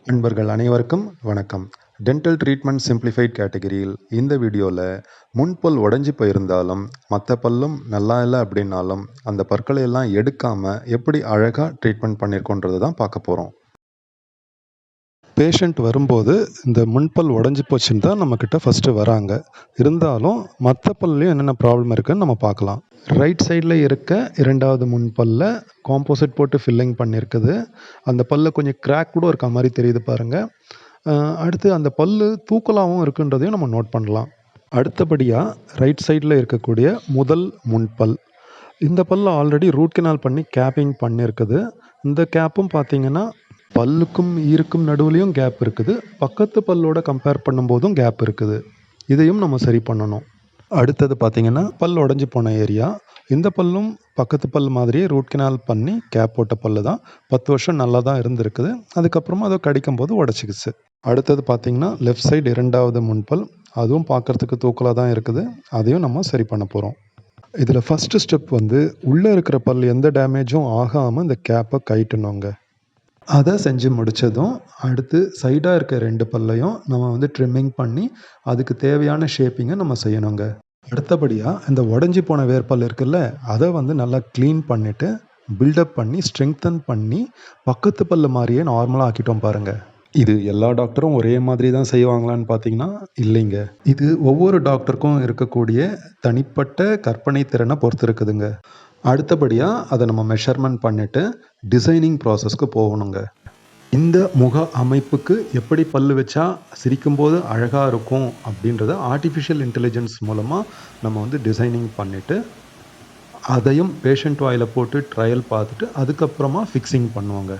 நண்பர்கள் அனைவருக்கும் வணக்கம். டென்டல் ட்ரீட்மெண்ட் சிம்பிளிஃபைட் கேட்டகரியில் இந்த வீடியோவில் முன்பல் உடஞ்சி போயிருந்தாலும் மற்ற பல்லும் நல்லா இல்லை அப்படின்னாலும் அந்த பற்களை எல்லாம் எடுக்காமல் எப்படி அழகாக ட்ரீட்மெண்ட் பண்ணியிருக்கோன்றது தான் பார்க்க போகிறோம். பேஷண்ட் வரும்போது இந்த முன்பல் உடஞ்சி போச்சுன்னு தான் நம்மக்கிட்ட ஃபஸ்ட்டு வராங்க. இருந்தாலும் மற்ற பல்லையும் என்னென்ன ப்ராப்ளம் இருக்குதுன்னு நம்ம பார்க்கலாம். ரைட் சைடில் இருக்க இரண்டாவது முன்பல்ல காம்போசிட் போட்டு ஃபில்லிங் பண்ணியிருக்குது. அந்த பல்ல கொஞ்சம் கிராக் கூட இருக்க மாதிரி தெரியுது பாருங்கள். அடுத்து அந்த பல்லு தூக்கலாகவும் இருக்குன்றதையும் நம்ம நோட் பண்ணலாம். அடுத்தபடியாக ரைட் சைடில் இருக்கக்கூடிய முதல் முன்பல், இந்த பல்ல ஆல்ரெடி ரூட் கெனால் பண்ணி கேப்பிங் பண்ணியிருக்குது. இந்த கேப்பும் பார்த்தீங்கன்னா பல்லுக்கும் ஈருக்கும் நடுவுலையும் கேப் இருக்குது. பக்கத்து பல்லோட கம்பேர் பண்ணும்போதும் கேப் இருக்குது. இதையும் நம்ம சரி பண்ணணும். அடுத்தது பார்த்திங்கன்னா பல் உடஞ்சி போன ஏரியா. இந்த பல்லும் பக்கத்து பல் மாதிரியே ரூட் கெனால் பண்ணி கேப் போட்ட பல்லு தான். 10 வருஷம் நல்லா தான் இருந்திருக்குது. அதுக்கப்புறமா அதை கடிக்கும் போது உடச்சிக்கிச்சு. அடுத்தது பார்த்திங்கன்னா லெஃப்ட் சைடு இரண்டாவது முன்பல், அதுவும் பார்க்குறதுக்கு தூக்கலாக தான் இருக்குது. அதையும் நம்ம சரி பண்ண போகிறோம். இதில் ஃபஸ்ட்டு ஸ்டெப் உள்ளே இருக்கிற பல் எந்த டேமேஜும் ஆகாமல் இந்த கேப்பை கழட்டணுங்க. அதை செஞ்சு முடித்ததும் அடுத்து சைடாக இருக்க 2 பல்லையும் நம்ம ட்ரிம்மிங் பண்ணி அதுக்கு தேவையான ஷேப்பிங்கை நம்ம செய்யணுங்க. அடுத்தபடியாக இந்த உடஞ்சி போன வேர்பல் இருக்குல்ல, அதை நல்லா க்ளீன் பண்ணிவிட்டு பில்டப் பண்ணி ஸ்ட்ரெங்தன் பண்ணி பக்கத்து பல்லு மாதிரியே நார்மலாக ஆக்கிட்டோம் பாருங்கள். இது எல்லா டாக்டரும் ஒரே மாதிரி தான் செய்வாங்களான்னு பார்த்தீங்கன்னா இல்லைங்க. இது ஒவ்வொரு டாக்டருக்கும் இருக்கக்கூடிய தனிப்பட்ட கற்பனை திறனை பொறுத்து இருக்குதுங்க. அடுத்தபடியாக அதை நம்ம மெஷர்மெண்ட் பண்ணிவிட்டு டிசைனிங் ப்ராசஸ்க்கு போகணுங்க. இந்த முக அமைப்புக்கு எப்படி பல்லு வச்சா சிரிக்கும்போது அழகாக இருக்கும் அப்படின்றத ஆர்டிஃபிஷியல் இன்டெலிஜென்ஸ் மூலமாக நம்ம டிசைனிங் பண்ணிவிட்டு அதையும் பேஷண்ட் வாயில் போட்டு ட்ரையல் பார்த்துட்டு அதுக்கப்புறமா ஃபிக்ஸிங் பண்ணுவாங்க.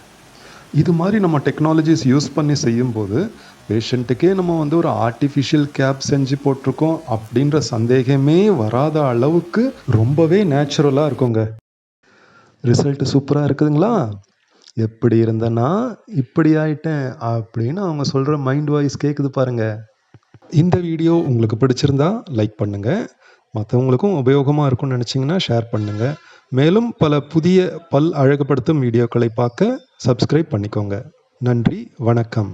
இது மாதிரி நம்ம டெக்னாலஜிஸ் யூஸ் பண்ணி செய்யும்போது பேஷண்ட்டுக்கே நம்ம ஒரு ஆர்டிஃபிஷியல் கேப் செஞ்சு போட்டிருக்கோம் அப்படின்ற சந்தேகமே வராத அளவுக்கு ரொம்பவே நேச்சுரலாக இருக்குங்க. ரிசல்ட்டு சூப்பராக இருக்குதுங்களா? எப்படி இருந்தேன்னா இப்படி ஆயிட்டேன் அப்படின்னு அவங்க சொல்கிற மைண்ட் வாய்ஸ் கேட்குது பாருங்கள். இந்த வீடியோ உங்களுக்கு பிடிச்சிருந்தா லைக் பண்ணுங்கள். மற்றவங்களுக்கும் உபயோகமாக இருக்கும்னு நினச்சிங்கன்னா ஷேர் பண்ணுங்கள். மேலும் பல புதிய பல் அழகுபடுத்தும் வீடியோக்களை பார்க்க சப்ஸ்கிரைப் பண்ணிக்கோங்க. நன்றி, வணக்கம்.